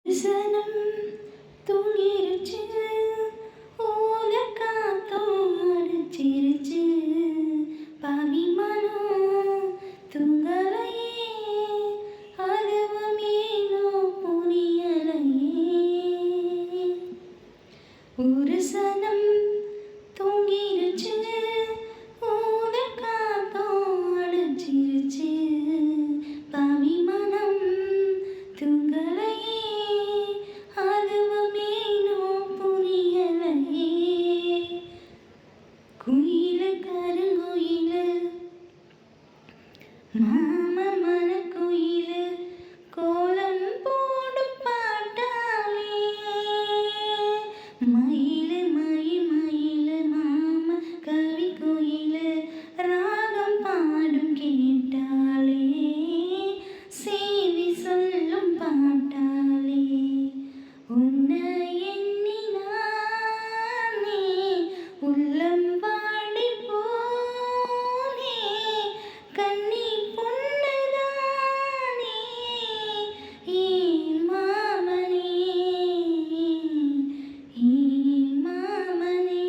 சனம் தூங்கிருச்சு, ஓல காத்தும் அடிச்சிருச்சு, பாவி மனம் தூங்கலையே, அதுவும் ஏனோ புரியலையே. ஒரு சனம் தூங்கிருச்சு, ஓல காத்தும் அடிச்சிருச்சு, பாவி மனம் தூங்கலையே, அதுவும் ஏனோ புரியலையே. குயிலு கருங்குயிலு மாமா மனக்குயிலு கோலம் போடும் பாட்டாளி, மயிலு மயிலு மாமா கவி குயிலு ராகம் பாடும் கேட்டாளே, சேவி சொல்லும் பாட்டாளே. உன்னை எண்ணி நானே உள்ளம் வாடி போனே, கன்னி பொண்ணுதானே மாமனே, மாமனே.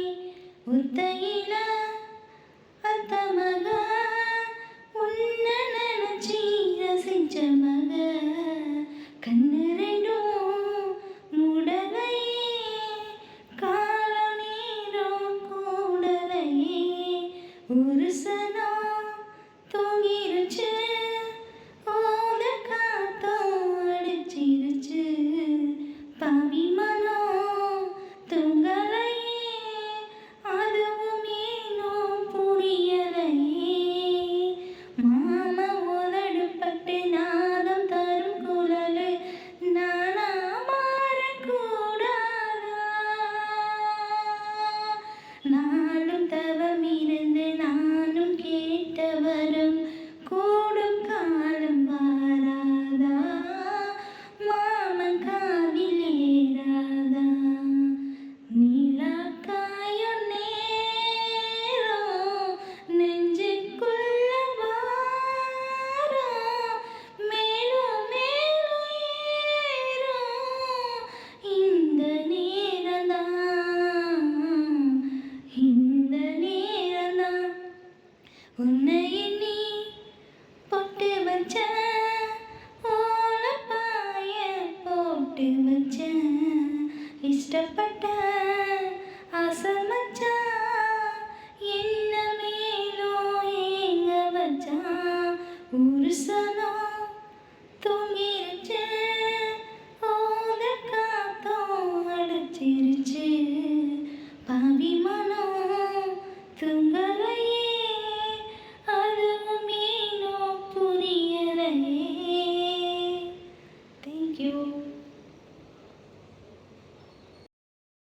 ஒத்தையில அத்த மக, உன்னை நினைச்சி ரசிச்ச மக, கண்ணு ரெண்டும் மூடலையே, கால நேரம் கூடலையே. ஒரு சனம் தூங்கிருச்சு, ஓல காத்தும் அடிச்சிருச்சு, பாவி மனம் தூங்கலையே, அதுவும் ஏனோ புரியலையே. மாமா உதடுப்பட்டு நாதம் தரும் குழலு, நானா மாறக்கூடாதா? நாளும் தவமிருந்து நானும் கேட்ட வரம் கூடும் காலம் வாராதா? மாமன் காவில் ஏறாதா? நீலா காயும் நேரம் நெஞ்சுக்குள்ள வாரம், மேலும் மேலும் ஏறும் இந்த நேரம்தான், இந்த நேரம்தான். உன்னை எண்ணி பொட்டு வச்ச, ஓலப்பாய போட்டு வச்ச, இஷ்டப்பட்ட ஆசை மச்சான், என்ன மேலும் ஏங்க வச்சான். ஒரு சனம் தூங்கிருச்சு, ஓல காத்தும் அடைச்சிருச்சு, பாவி மனம் தூங்கலையே, அதுவும் ஏனோ புரியலையே. Thank you.